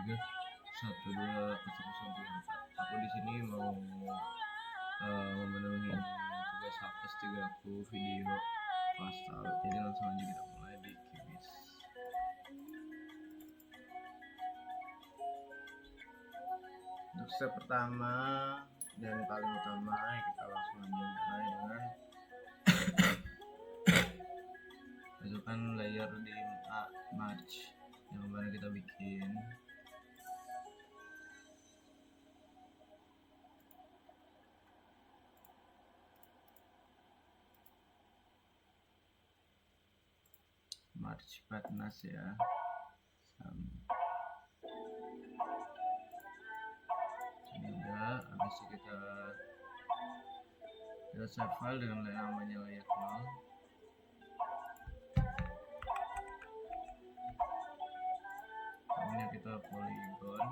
12003. Aku di sini mau memenuhi tugas hapus 3 aku video pastel. Jadi langsung aja kita mulai di Kibis. Untuk step pertama dan paling utama kita langsung aja mulai dengan masukkan layer di March yang kemarin kita bikin. March Patnas ya. Ini udah, habis itu kita save file dengan namanya layer 0. Kemudian kita polygon.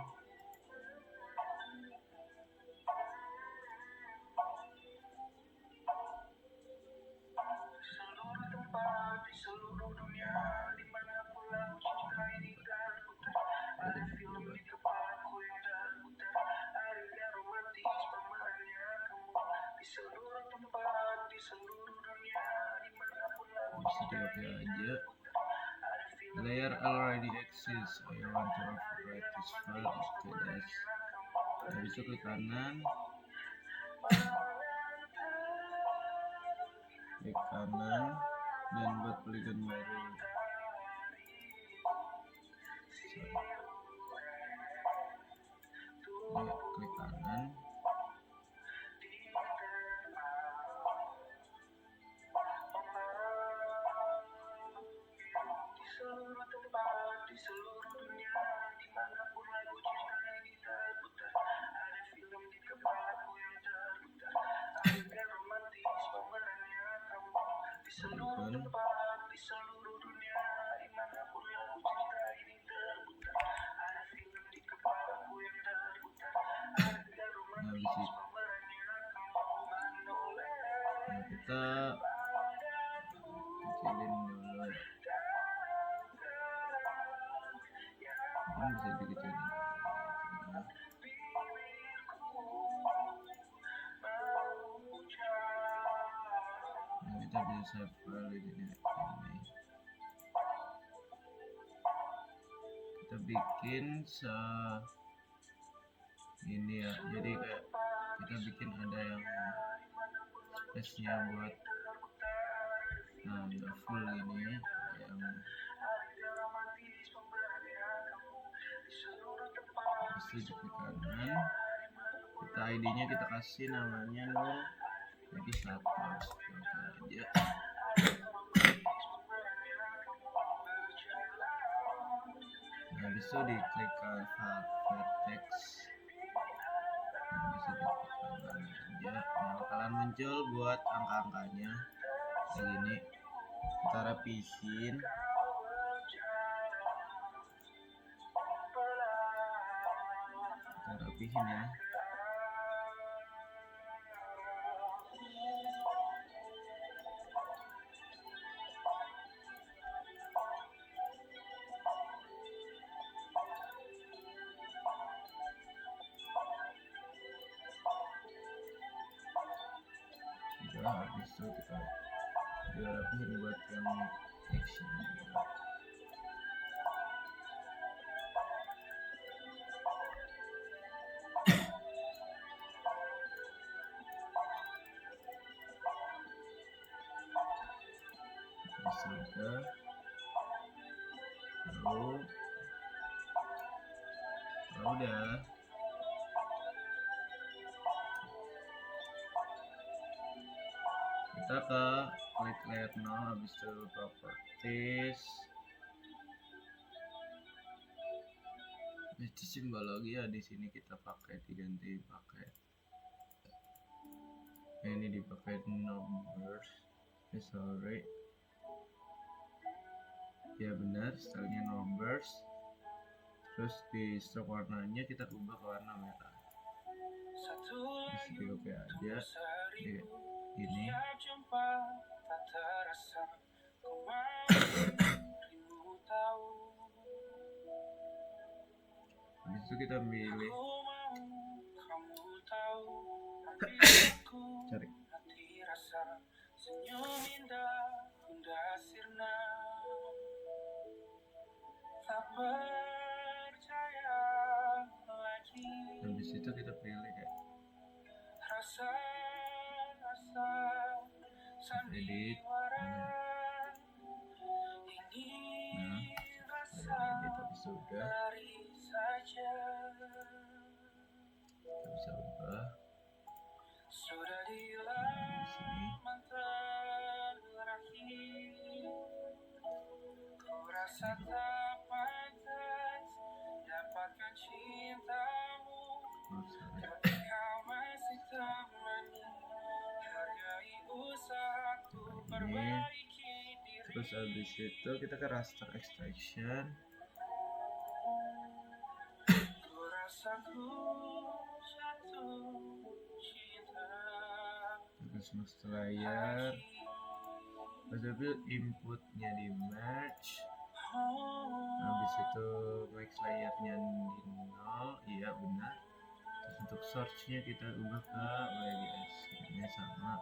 Bisa oke aja. Layer already exists. I want to overwrite this file. Oke guys. Habis itu klik kanan. Dan buat polygon baru. Klik kanan. Kita kecilin dulu. Ini bisa dikecilin. Nah, kita bisa save file di sini. Kita bikin ini ya. Jadi kayak kita bikin ada yang space-nya buat nggak full ini yang pasti di kanan. Kita ID-nya kita kasih namanya Nur jadi 1 seperti aja. Nah, bisa diklik ke vertex. Nah, bisa diklik kanan aja. Nah, bakalan muncul buat angka-angkanya kayak gini. Kita rapihin. Ya. Sudah, habis itu kita rapihin buat yang action. Sudah, lalu udah kita ke klik layer 0, habis itu properties, itu simbologi ya. Di sini kita diganti pakai ini, dipakai numbers. Sorry ya, benar, stylenya numbers. Terus di stroke warnanya kita ubah ke warna merah. Bisa oke aja. Ini itu kita milih cari habis itu kita pilih ya edit edit habis udah kita bisa ubah di sini ini. Terus habis itu kita ke raster extraction, terus master layer, terus inputnya di match, habis itu max layernya di 0, iya benar. Terus untuk source-nya kita ubah ke WGS, ini sama.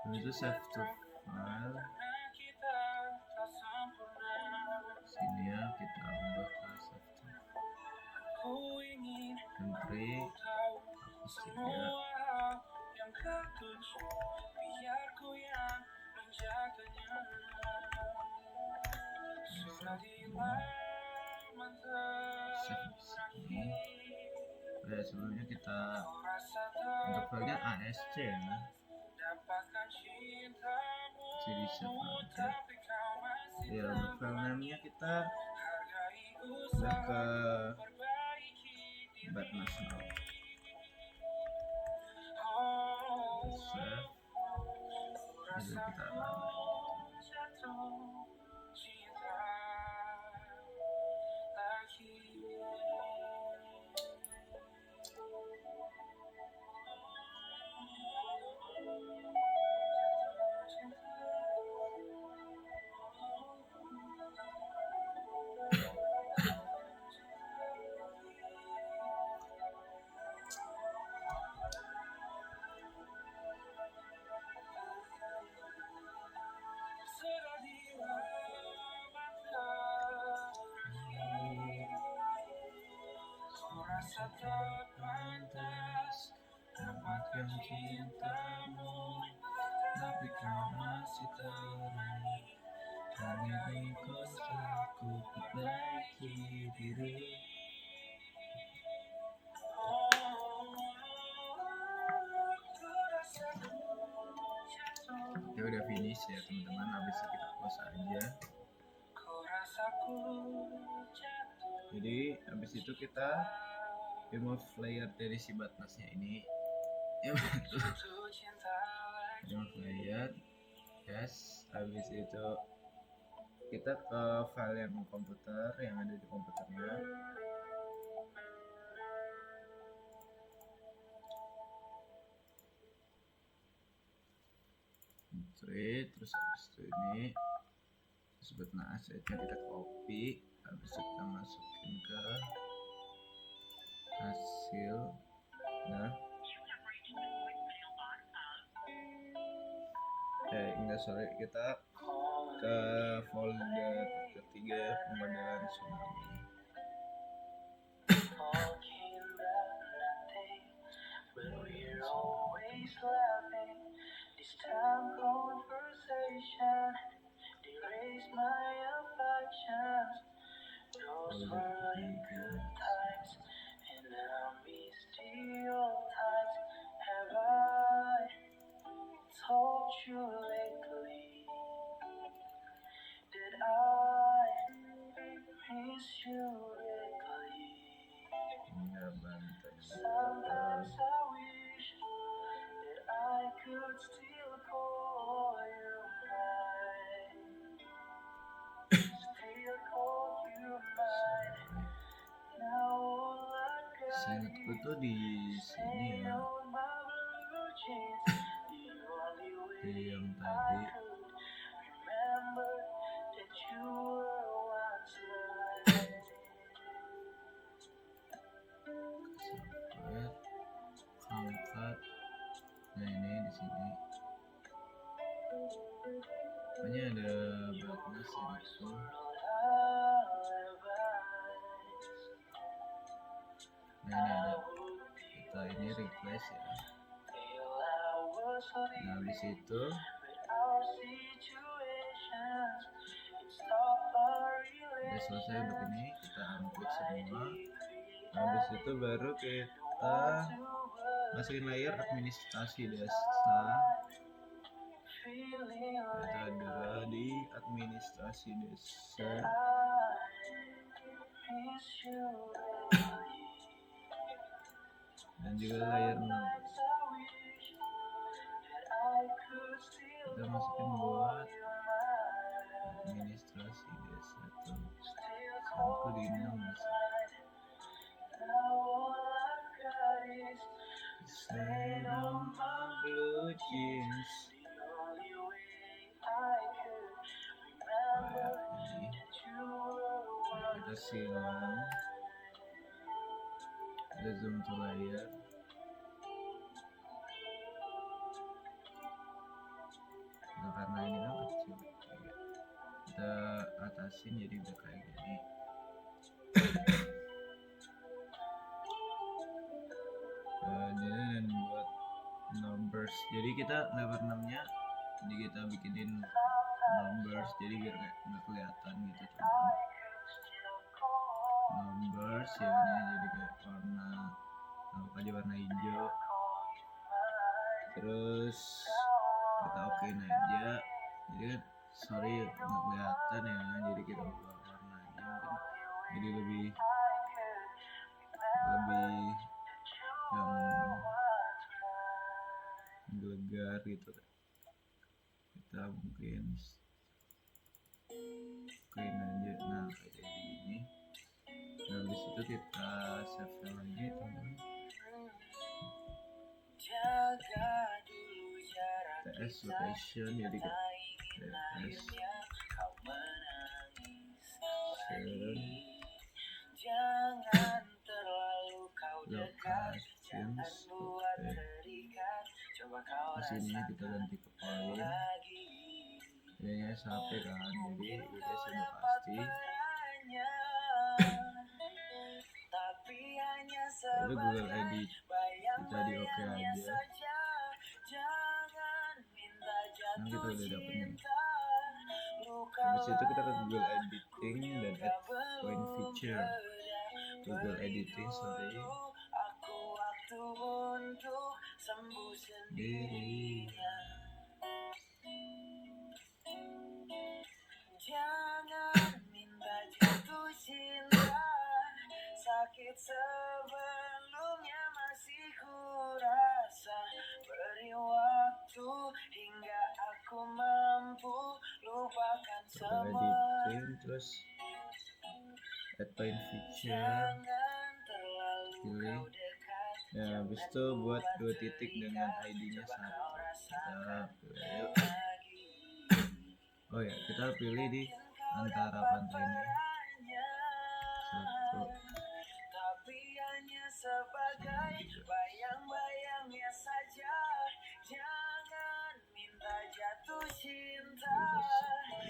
Terus itu save to file, sini ya kita ubah ke save to country, hapus ya. Ya, sebelumnya kita untuk filenya ASC ya, jadi save aja ya. Untuk file name-nya kita udah ke Batnas now, save, itu kita run. Pantas dapatkan cintamu, tapi kau masih terang. Hanya engkau aku perbaiki diri. Ya udah finish ya teman-teman, habis itu kita close aja. Jadi habis itu kita remove layer dari si Batnasnya ini ya, remove layer, yes. Habis itu kita ke file yang komputer, yang ada di komputernya. Terus habis itu ini terus Batnas assetnya kita copy, habis itu kita masukin ke hasil. Nah, enggak, sorry, kita ke folder ketiga, pemodelan tsunami. Seingatku tuh di sini ya, di yang tadi pokoknya ada brightness gitu. Nah ini ada, kita ini request ya. Nah habis itu udah selesai untuk ini, kita unklik semua. Habis itu baru kita masukin layer administrasi desa. Kita adalah di administrasi desa. Dan juga layer 6. Kita masukin buat administrasi desa tuh. Aku di 6 bisa. Stand on my blue jeans. Kita silang, kita zoom to layar. Nah, karena ini kan kecil, kita atasin jadi udah kayak gini. Dan buat numbers, jadi kita level 6 nya jadi kita bikinin numbers, jadi biar kayak nggak kelihatan gitu. Numbers ya ini jadi kayak warna apa aja, warna hijau. Terus kita okein aja, jadi kan sorry nggak kelihatan ya, jadi kita ubah warnanya mungkin jadi lebih yang gelegar gitu. Kita mungkin okein aja, nah kayak gini. Nah habis itu kita save lagi teman. TS location, jadi TS locations. Sini kita ganti ke point. Kayaknya sampai kan, jadi udah sudah pasti. Lalu Google Edit kita di oke aja. Nah kita udah dapet nih. Habis itu kita ke Google Editing dan add point feature. Google Editing diri. Jangan minta jatuh cinta, sakit sebelumnya masih kurasa. Beri waktu hingga aku mampu lupakan semua. Editing terus add point feature, pilih. Ya habis itu buat 2 titik dengan ID-nya 1. Kita pilih yuk. Oh ya, kita pilih di antara pantai ini 1. Tapi hanya sebagai bayang-bayangnya saja. Jangan minta jatuh cinta.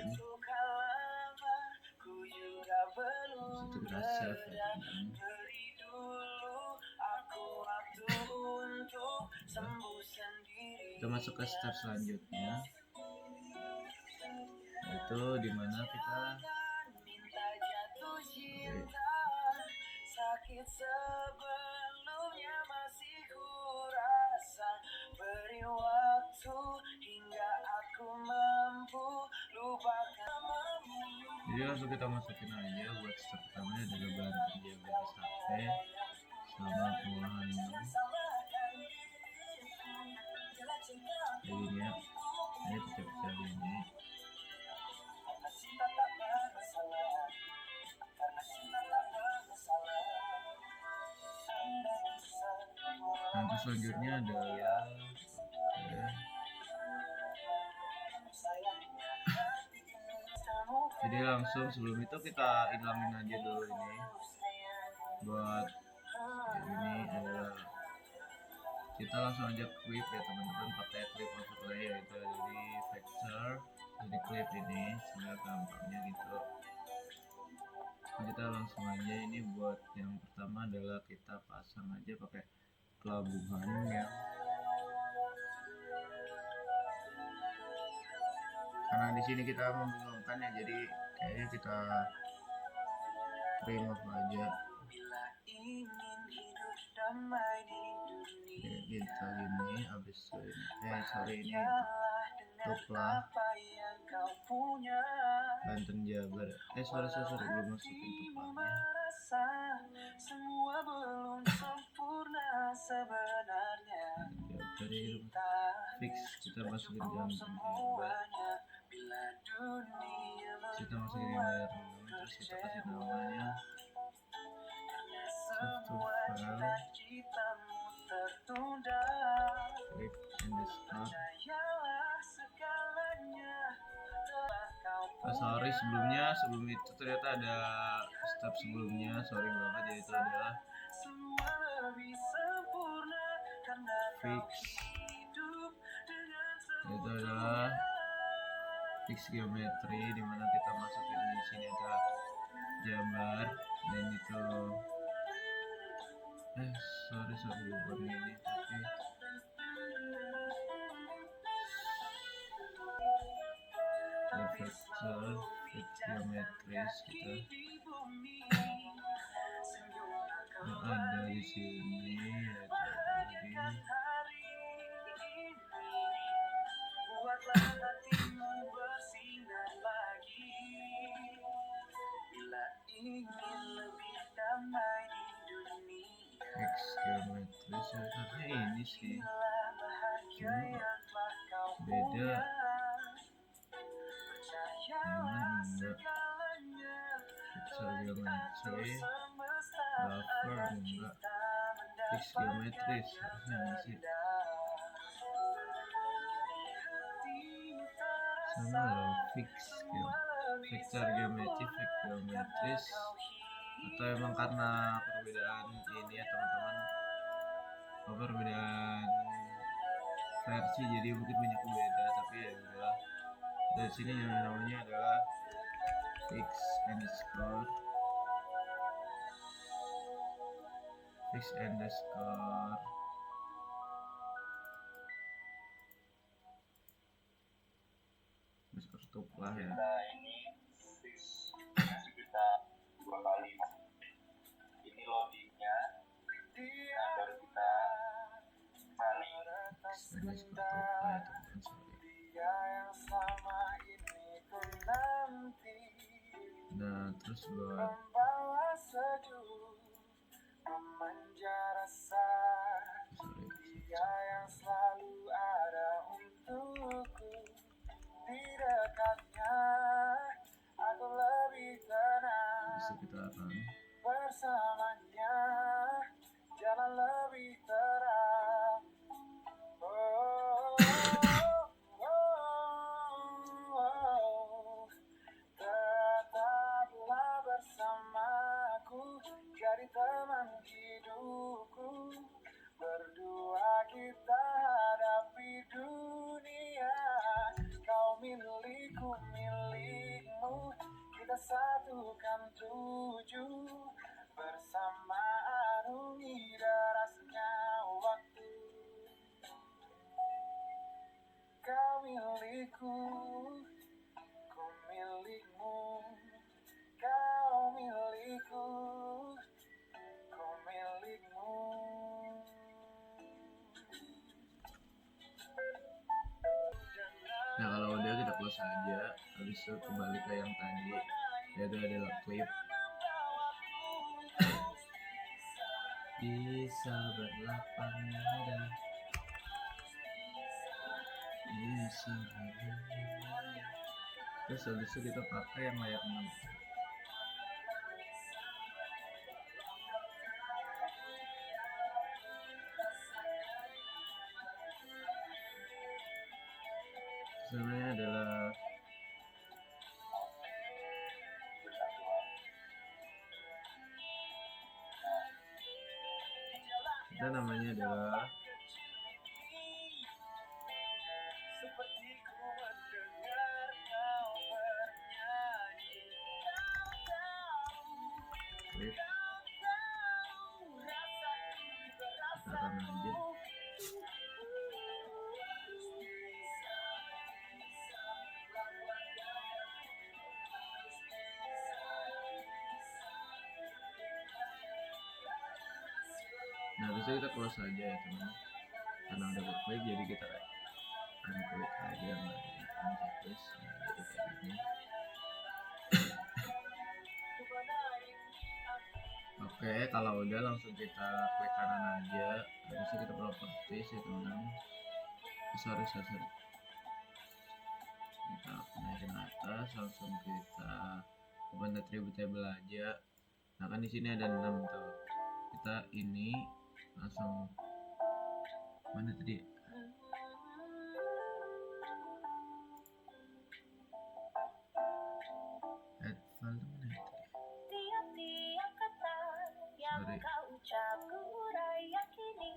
Suka lama, ku juga belum reda. Beri dulu aku waktu untuk sembuh sendiri. Kita masuk ke step selanjutnya, itu dimana kita sakit sebelumnya masih kurasa. Beri waktu hingga aku mampu lupakan. Jadi langsung kita masukin aja. Buat step pertamanya adalah bahan kerja garis HP sama pengolahan jadi ini ya, ini pecah-pecah ini. Nah terus selanjutnya adalah jadi langsung sebelum itu kita hilangin aja dulu ini. Buat ini adalah kita langsung aja clip ya teman-teman, pakai clip overlay yaitu dari vector, jadi clip ini sebenarnya gampangnya gitu. Kita langsung aja, ini buat yang pertama adalah kita pasang aja pakai pelabuhan ya, karena di sini kita membingungkan ya, jadi kayaknya kita remove aja ya, kita gini abis ini sorry ini tuplah Banten Jabar sorry belum masukin tuplahnya. Dari fix kita masukin Banten Jabar, kita masukin layar dulu, terus kita kasih namanya save to file, clip underscore. Sorry sebelum itu ternyata ada step sebelumnya, sorry banget, yaitu adalah fix geometri, dimana kita masukin di sini ada Jabar dan itu sorry bukan ini, tapi vector fix geometris kita ada di sini, fix geometris sebenarnya ini sih cuma beda, pixel geometri buffer enggak, fix geometris harusnya sih sama loh, vector geometris, atau emang karena perbedaan ini ya teman-teman, perbedaan versi jadi mungkin banyak beda, tapi ya udah dari sini yang namanya adalah fix underscore tuplah ya. Ini fix kita 2 kali, ini loadingnya, nah baru kita running. Underscore tuplah ya teman-teman, sorry. Nah terus buat bisa kita akan bersamanya jalan lebih terang. Tetaplah bersamaku, jadi teman hidupku, berdua kita hadapi dunia. Kau milikku, milikmu, kita satukan tujuh, bersama arungi derasnya waktu. Kau milikku, ku milikmu, kau milikku, ku milikmu. Nah kalau udah kita close aja, habis itu kembali ke yang tadi, yaitu adalah clip. Bisa berlapang dada, bisa berlapang. Terus habis itu kita pakai yang layar 6. Sebenarnya adalah kita namanya adalah flip, kita run aja. Nah bisa kita close aja ya teman, karena udah klik jadi kita klik aja nggak checklist. Nah, jadi kayak gini. Oke, kalau udah langsung kita klik kanan aja. Habis itu kita properties ya teman-teman. Sorry. Kita naikin atas, langsung kita open attribute table aja. Nah kan di sini ada 6 tuh. Kita ini langsung mana tadi? Add file mana ya tadi? Tiap-tiap kata yang kau ucap ku yakini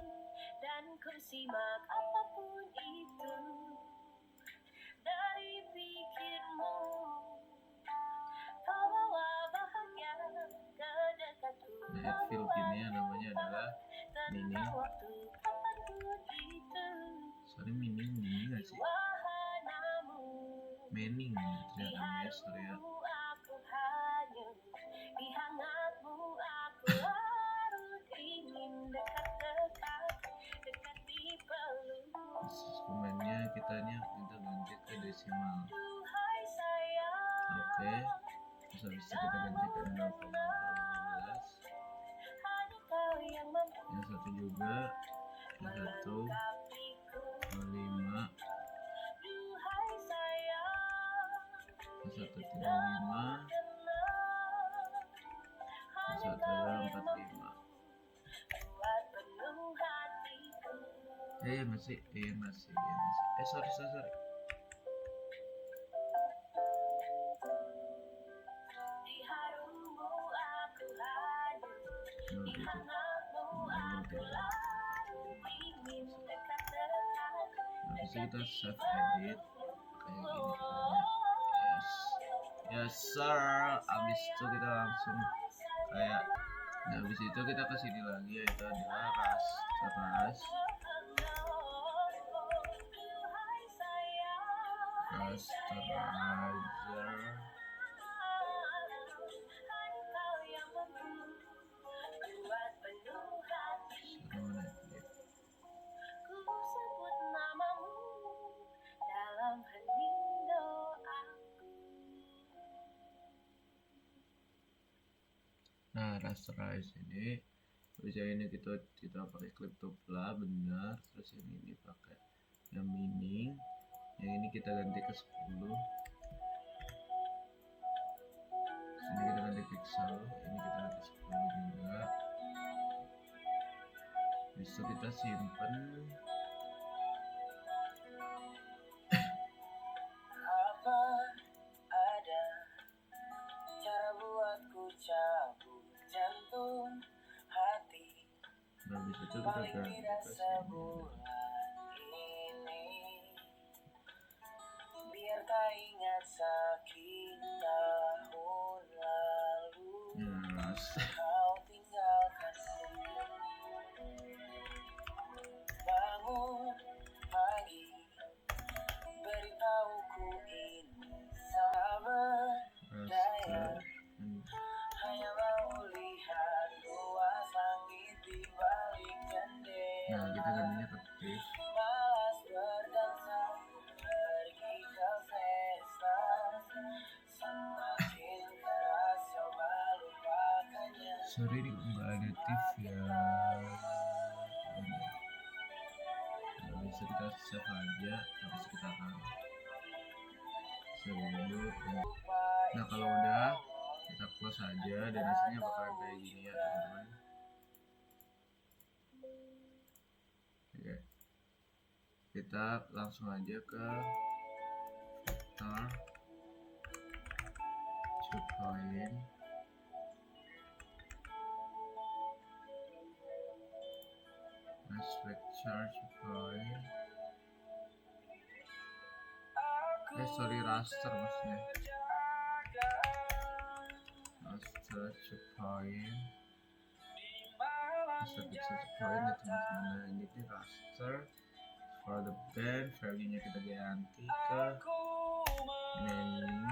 dan ku simak apapun itu dari pikirmu. Kau bawa bahagia ke dekatku. Nah, add field ini namanya adalah meaning. Sorry, meaning nggak sih? Meaning ternyata ya, sorry ya. Komennya kita ganti ke desimal. Oke, terus habis itu kita ganti ke 0,15. Yang satu juga, yang satu 5, yang satu 35, yang satu 45. Masih. Sorry. Bisa kita save edit kayak gini caranya. Yes sir. Abis itu kita langsung kayak, nah abis itu kita kesini lagi, yaitu adalah rasterizer. Nah, rasterize ini bisa ini kita pakai clip tupla benar, terus yang ini pakai yang meaning, yang ini kita ganti ke 10. Sini kita ganti pixel, ini kita ganti 10 juga. Bisa kita simpen. Apa ada cara buatku cabut jantung hati? Nah, habis itu kita ganti ke sini. Biar tak ingat sakit tahun lalu. Yes. Kau tinggal kasih. Bangun pagi, beritahuku ini sabar daya. Hanya mau lihat luas langit di balik jendela. Nah, kita gantinya ke active. Malas berdansa pergi ke pesta, semakin keras coba lupakannya. Sorry ini nggak ada TV ya. Nah, bisa kita save aja, habis kita akan save dulu. Nah kalau udah kita close aja dan hasilnya bakalan kayak gini ya teman-teman. Oke, kita langsung aja ke vector to point. Vector to point. Sorry, raster maksudnya. search a point. Bisa search a point ya teman-teman. Nah, ini di raster for the band, value-nya kita ganti ke menu.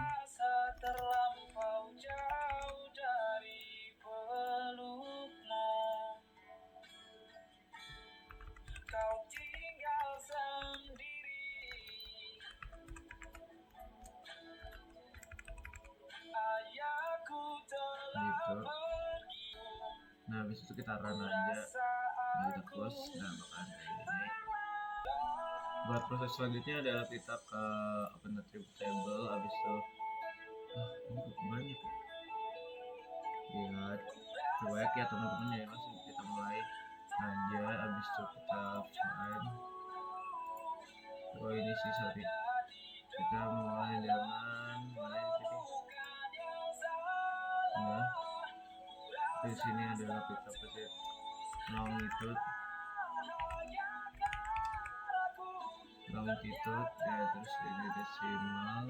terlampau jauh dari pelukmu, kau tinggal sendiri, ayahku telah Gitu. pergi. Nah, habis itu kita run aja. Nah, kita close. Nah, bakalan kayak gini. Buat proses selanjutnya adalah kita ke open attribute table. Habis itu ini kok banyak ya. Lihat cuek ya teman-teman ya, langsung kita mulai aja. Habis itu kita find. Oh ini sih sorry. Kita mulai dengan mana ini tadi? Nah, di sini adalah kita pencet longitude ya, terus ini desimal.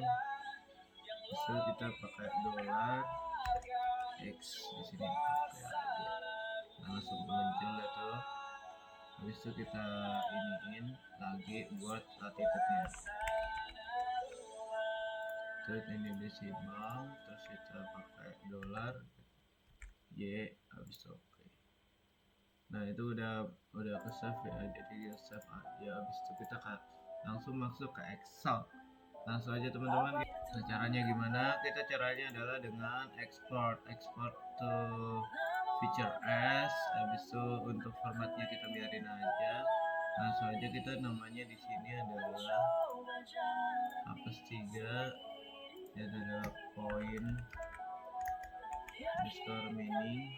Terus kita pakai dolar x di sini pakai aja. Nah, langsung muncul itu. Habis itu kita iniin lagi buat latitude-nya. Terus ini desimal, terus kita pakai dolar y, habis itu oke. Nah itu udah ke save ya, jadi kita save aja. Habis itu kita langsung masuk ke Excel. Langsung aja teman-teman. Nah, caranya gimana? Caranya adalah dengan export to feature as. Habis itu untuk formatnya kita biarin aja. Langsung aja kita namanya di sini adalah apes 3, itu adalah point underscore meaning.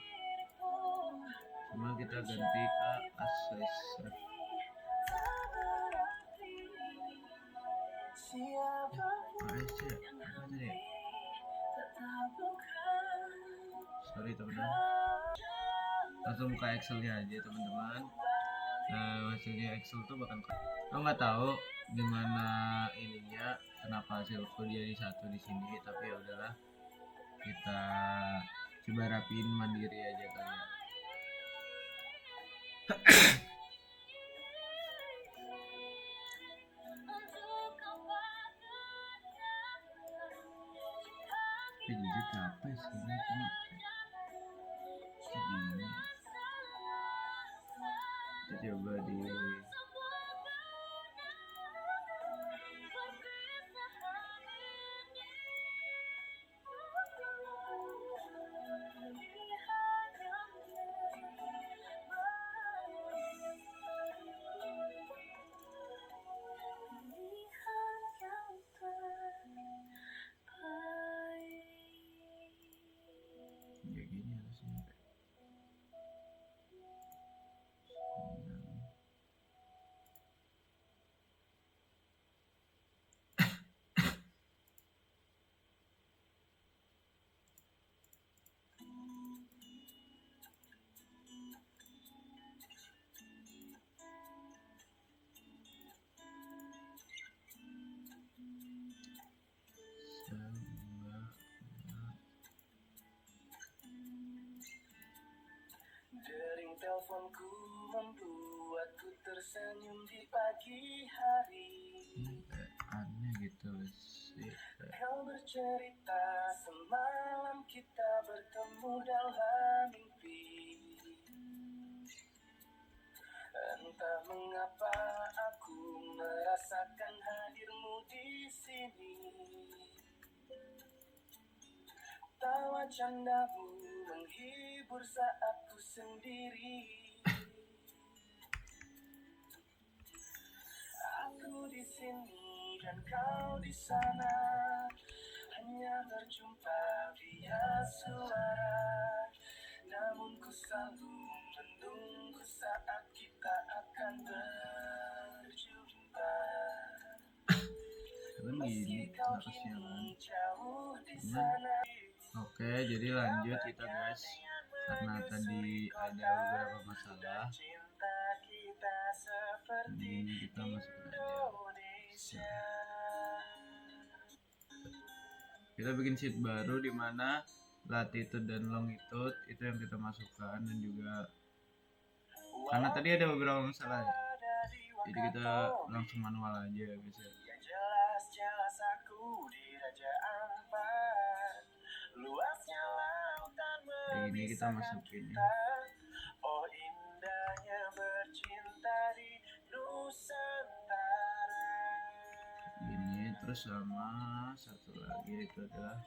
Cuma kita ganti ke access save. Sorry teman-teman, langsung buka Excelnya aja teman-teman. Nah, hasilnya Excel tuh bakal nggak tahu gimana ininya, kenapa hasilku dia di satu di sini, tapi ya udahlah, kita coba rapiin mandiri aja kali ya. Jadi apa sih ini segini? Kita coba di ya gini harusnya. Dering teleponku membuatku tersenyum di pagi hari. Aneh gitu sih. Kau bercerita semalam kita bertemu dalam mimpi. Entah mengapa aku merasakan hadirmu di sini. Tawa candamu menghibur saat ku sendiri. Aku di sini dan kau di sana, hanya berjumpa via suara. Namun ku selalu menunggu saat kita akan berjumpa. Gini kenapa sialan? Oke, jadi lanjut kita guys, karena tadi ada beberapa masalah. Ini kita masukin aja. Kita bikin sheet baru di mana latitude dan longitude itu yang kita masukkan, dan juga karena tadi ada beberapa masalah ya, jadi kita langsung manual aja guys ya. Yang jelas aku di Raja Ampat, luasnya lautan Kayak gini kita memisahkan masukin ya. kita. Oh indahnya bercinta di Nusantara. Gini terus sama satu lagi itu adalah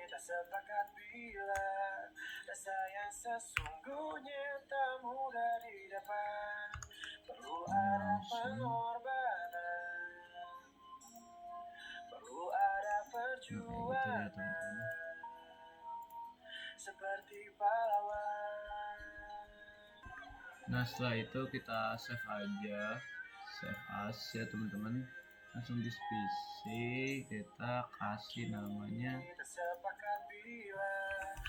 Kita sepakat bila rasa yang sesungguhnya tak mudah didapat, perlu ada langsung pengorbanan, perlu ada kayak gitu ya perjuangan, teman-teman. seperti pahlawan. Nah setelah itu kita save aja, save as ya teman-teman. Langsung di PC kita kasih namanya Kita sepakat bila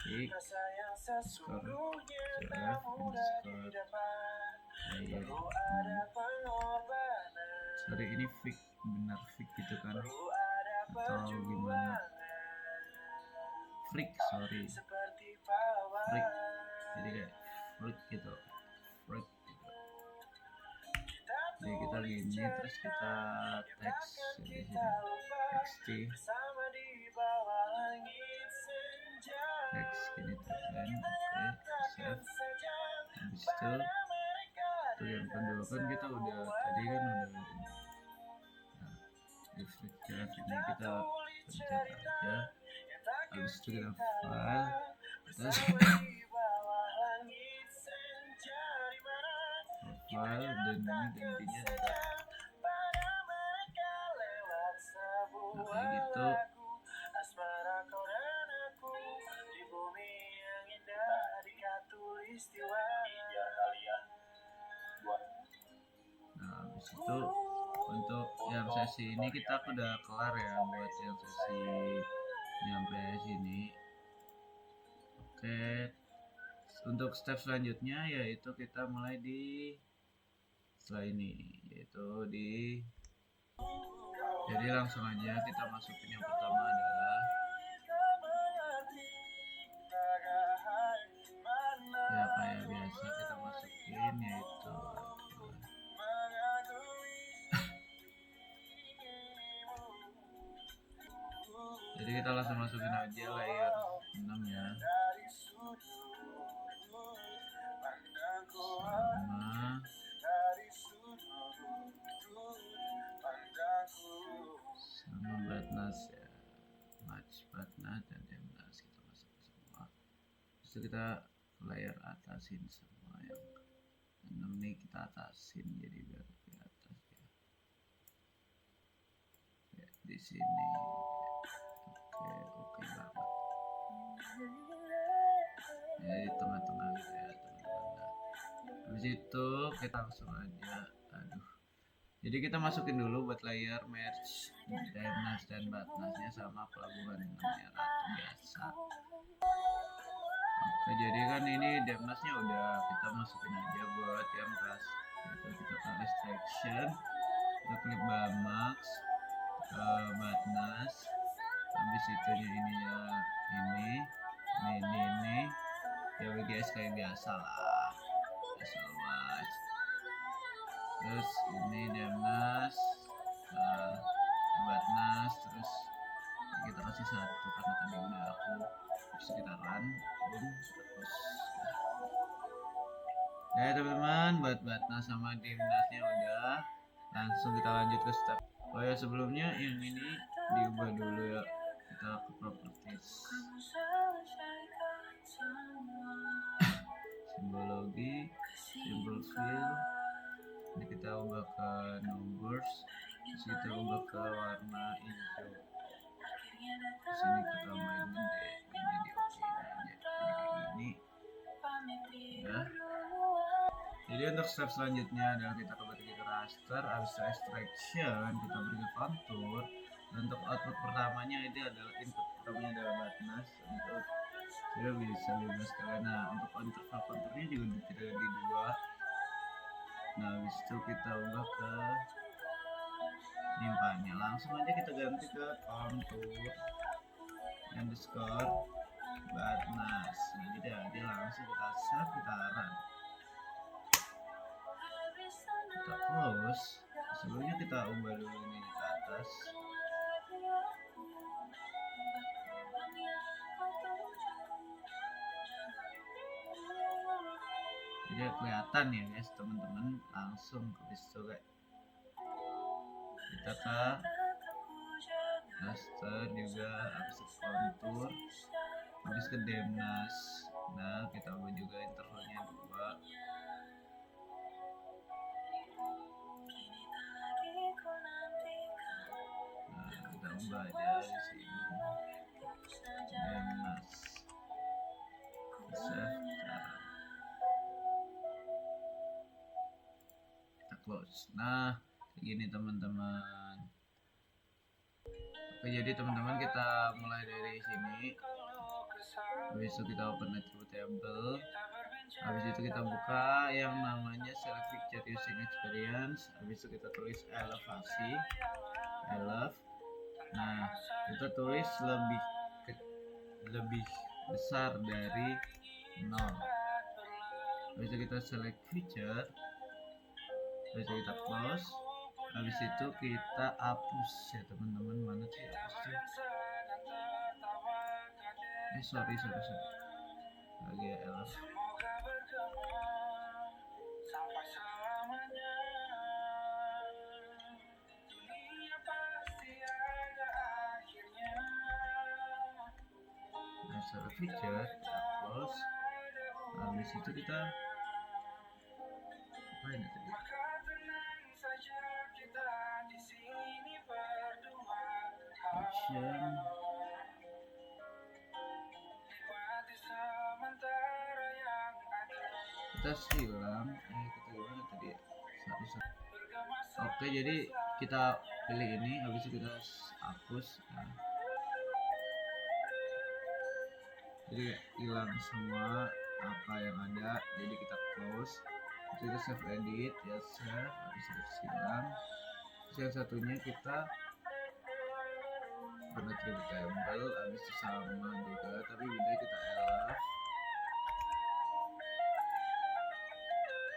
fix rasa yang sesungguhnya tak mudah didapat, layer. perlu ada pengorbanan, Sorry ini fix, benar fix gitu kan, perlu ada atau gimana? perjuangan, Freak, sorry, seperti pahlawan. freak. Jadi kayak freak gitu, freak gitu. Jadi kita gini terus kita teks di sini, text Bersama di bawah langit senja, teks gini tekan, oke, save. Habis itu tuh yang kedua kan kita udah tadi kan udah ini. Nah, di graph ini kita pencet aja. Habis itu kita file, kita file, dan ini gantinya ada. Nah kayak gitu. Nah habis itu untuk yang sesi ini kita udah kelar ya, buat yang sesi nyampe sini. Oke, untuk step selanjutnya yaitu kita mulai di setelah ini, yaitu di, jadi langsung aja kita masukin yang pertama adalah ya kayak biasa kita masukin yaitu jadi kita langsung masukin aja layer 6 ya, sama Batnas ya, match Batnas dan Demnas kita masuk semua. Terus kita layer atasin semua, yang 6 nih kita atasin jadi biar di atas ya, di sini. Oke banget ya, di tengah-tengah gitu ya teman-teman. Nah, habis itu kita langsung aja, jadi kita masukin dulu buat layer merge Demnas dan Batnasnya sama pelabuhan namanya Ratu biasa. Oke, jadi kan ini Demnasnya udah kita masukin aja buat yang tas. Kita ke restriction, kita klik Bamax, ke Batnas, habis itunya ininya ini ya WGS kayak biasa lah, mas. Terus ini Demnas, Batnas, terus kita kasih satu karena tadi udah aku sekitaran terus ya teman-teman, buat Batnas sama Demnasnya udah, langsung kita lanjut ke step. Oh ya sebelumnya yang ini diubah dulu ya, kita ke properties, simbologi, symbol fill, ini kita ubah ke numbers, terus kita ubah ke warna hijau, sini kita tambahin gede, ini di oke aja, jadi kayak gini ya. Jadi untuk step selanjutnya adalah kita kembali ke raster, habis itu extraction, kita beri ke contour. Untuk output pertamanya ini adalah input pertamanya adalah Batnas, untuk sudah bisa bebas kalian. Nah untuk konturnya juga tidak di dua. Nah habis itu kita ubah ke nyimpannya, langsung aja kita ganti ke contour underscore Badnas. Nah, dia langsung kita save, kita run. Kita close. Sebelumnya kita ubah dulu ini ke atas. Jadi kelihatan ya guys, teman-teman, langsung ke situ guys. Kita ke master juga, habis itu kontur, habis ke demnas. Nah, kita ubah juga intervalnya 2. Nah, kita ubah aja di sini demnas. Kita close. Nah, kayak gini teman-teman. Oke, jadi teman-teman, kita mulai dari sini. Habis itu kita open attribute table. Habis itu kita buka yang namanya select picture using experience. Habis itu kita tulis elevasi, elef. Nah, kita tulis lebih besar dari 0. Habis itu kita select feature. Habis itu kita close. Habis itu kita hapus ya teman-teman. Mana sih hapusnya? Sorry lagi ya elef. Nah, select feature, kita close. Habis itu kita apa ini tadi? Action. Kita silang. Kita gimana tadi ya? Oke, jadi kita pilih ini. Habis itu kita hapus. Nah. Jadi hilang semua apa yang ada. Jadi kita close. Terus kita save edit, ya save. Habis itu silang. Terus yang satunya kita attribute table. Habis itu sama juga, tapi beda kita elef.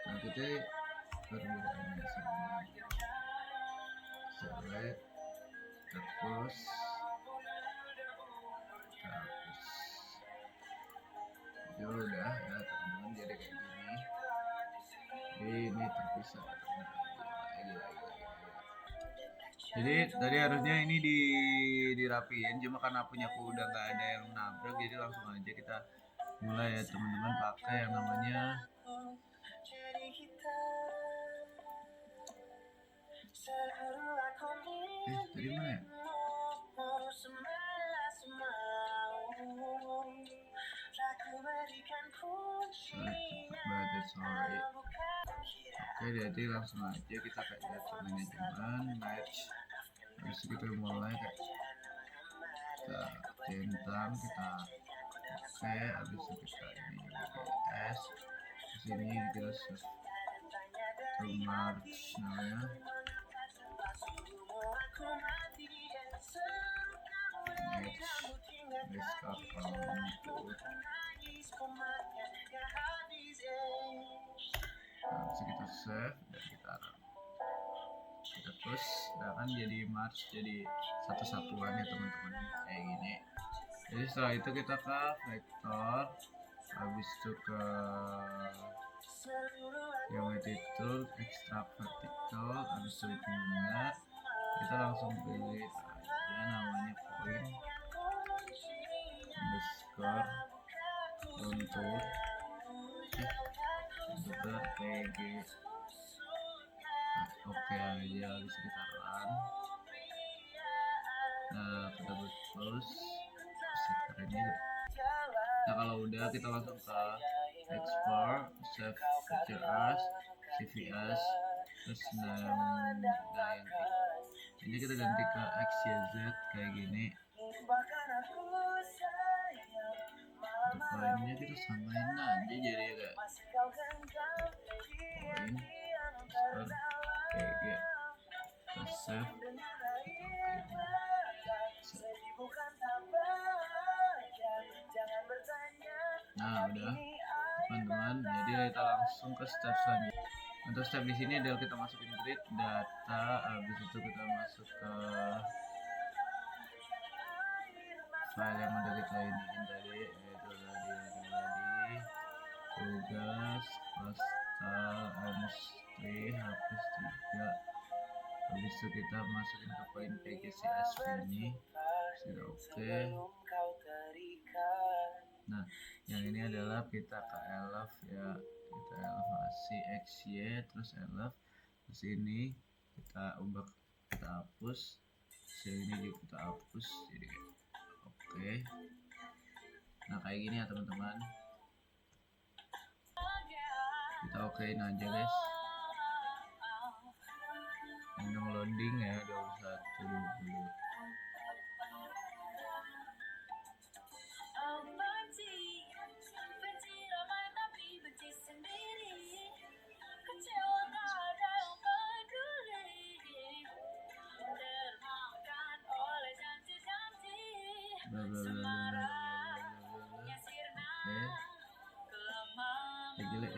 Nah, kita perbedaannya sama. Select, kita close, kita hapus. Ya udah ya teman-teman, jadi kayak gini. Ini terpisah teman-teman. Jadi tadi harusnya ini dirapiin, cuma karena punya aku udah nggak ada yang nabrak, jadi langsung aja kita mulai ya teman-teman, pakai yang namanya tadi mana ya? Sorry. Oke, jadi langsung aja kita kayak data manajemen, match. Habis itu kita mulai kayak kita centang, kita oke. Habis itu kita ini BS. Di sini kita save to March namanya. Nah, bisa kita save dan kita run. Kita terus akan jadi March, jadi satu-satuan ya teman-teman, kayak gini. Jadi setelah itu kita ke vektor, habis itu ke geometry tool, extract vertical, habis itu pindah, kita langsung pilih aja namanya point underscore contour juga PG. Oke aja, habis kita run. Nah, kita buat close keren juga. Nah, kalau udah kita langsung ke export, save picture as, CVS, terus yang ini kita ganti ke XYZ kayak gini. Untuk lainnya kita samain aja jadi kayak point PG. Kita save. udah teman-teman, jadi kita langsung ke step selanjutnya. Untuk step di sini adalah kita masukin grid data, habis itu kita masuk ke file yang udah kita iniin tadi, yaitu tadi tugas pasta M3 hapus 3. Habis itu kita masukin ke poin PGCSV ini, sudah oke. Nah, yang ini adalah kita ke elef ya, kita elevasi XY terus elef, terus ini kita ubah, kita hapus, ini juga kita hapus, jadi oke. Nah kayak gini ya teman-teman, kita okein aja guys. Ini loading ya, 21:20.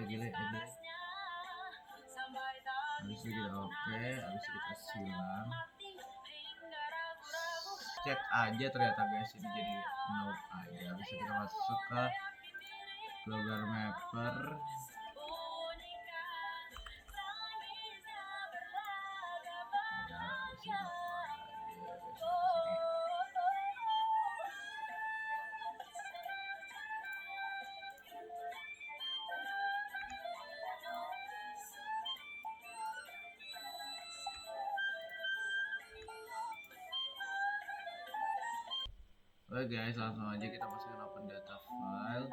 Gile. Habis itu kita oke, habis itu kita silang. Cek aja ternyata guys, ini jadi no aja. Habis itu kita masuk ke global mapper. Oke guys, langsung aja kita masukin open data file.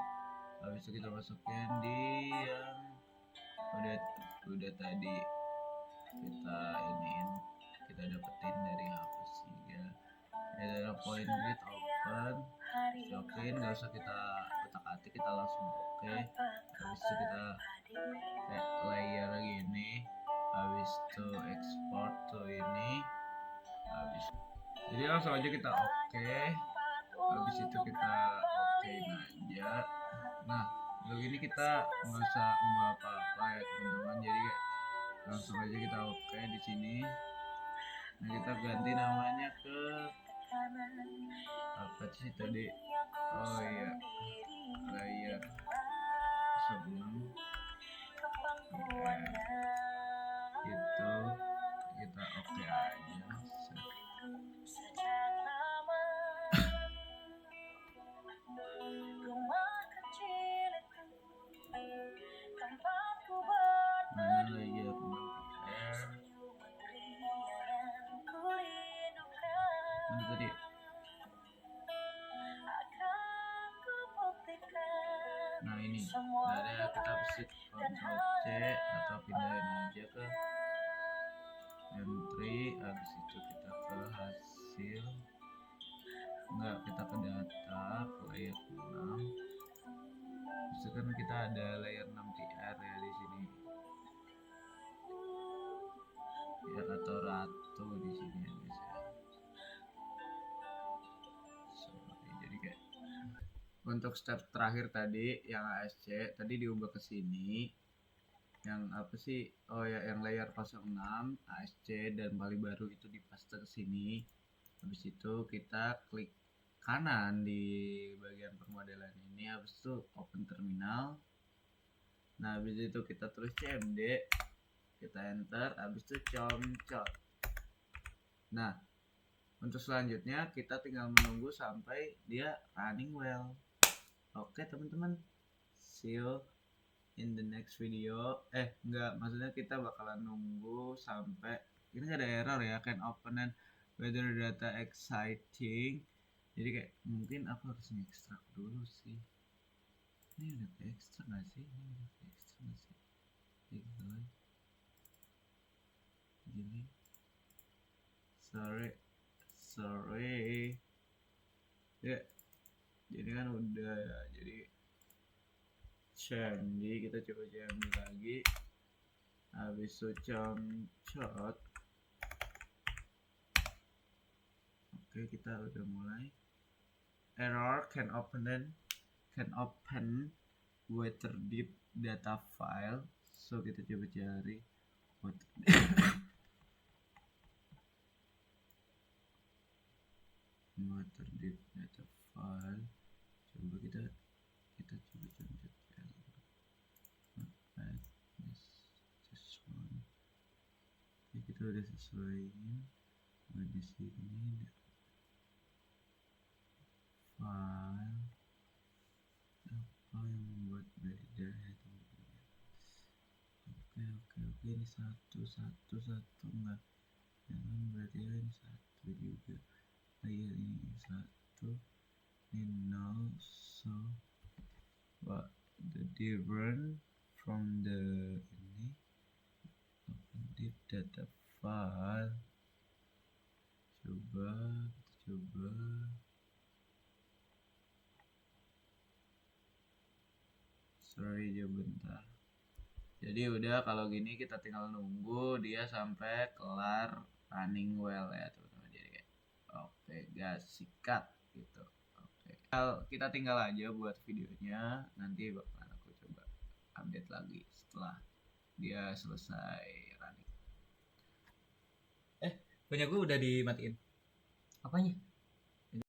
Habis itu kita masukin di yang udah tadi kita iniin, kita dapetin dari hapus 3. Ini adalah point grid open, okein, nggak usah kita otak-atik, kita langsung oke. Habis itu kita kayak layer gini, habis itu export to ini, habis jadi langsung aja kita oke. Habis itu kita okein aja. Nah untuk ini kita nggak usah ubah apa-apa ya teman-teman, jadi langsung aja kita oke di sini. Nah kita ganti namanya ke apa sih tadi, oh iya, layer sebelum itu kita oke aja. Mana layer mana tadi? Nah ini ada, kita bisa Ctrl C atau pindahin aja ke M3. Habis itu kita ke hasil, enggak, kita ke data, ke layer 6. Terus kan kita ada layer 6 TR ya di sini ya, atau ratu di sini ya guys ya. Jadi kayak untuk step terakhir tadi yang ASC tadi diubah ke sini, yang apa sih, oh ya, yang layer 06 ASC dan paling baru itu dipaste ke sini. Habis itu kita klik kanan di bagian permodelan ini, habis itu open terminal. Nah habis itu kita tulis cmd, kita enter, habis itu comcot. Nah untuk selanjutnya kita tinggal menunggu sampai dia running well. Oke teman-teman, see you in the next video. Enggak, maksudnya kita bakalan nunggu sampai ini nggak ada error ya, can open and whether data exciting. Jadi kayak mungkin aku harus ngekstrak dulu sih. Ini udah ke ekstrak nggak sih? Gini. Sorry. Ya. Jadi kan udah ya. Jadi cmd, kita coba cmd lagi. Habis itu comcot. Oke, kita udah mulai. Error, can open water deep data file. So kita coba cari water water deep data file. Coba kita coba contoh this one. Oke, kita udah sesuaiin. Nah, di sini file apa yang membuat beda ya teman-teman. Oke, ini satu enggak, jangan berarti ini satu juga. Iya, ini satu, ini nol. So what the difference from the ini open deep data file. Coba sorry aja bentar. Jadi udah, kalau gini kita tinggal nunggu dia sampai kelar running well ya teman-teman. Jadi kayak oke, gas sikat gitu. Oke, kita tinggal aja buat videonya, nanti bakalan aku coba update lagi setelah dia selesai running. Punya gue udah dimatiin. Apanya?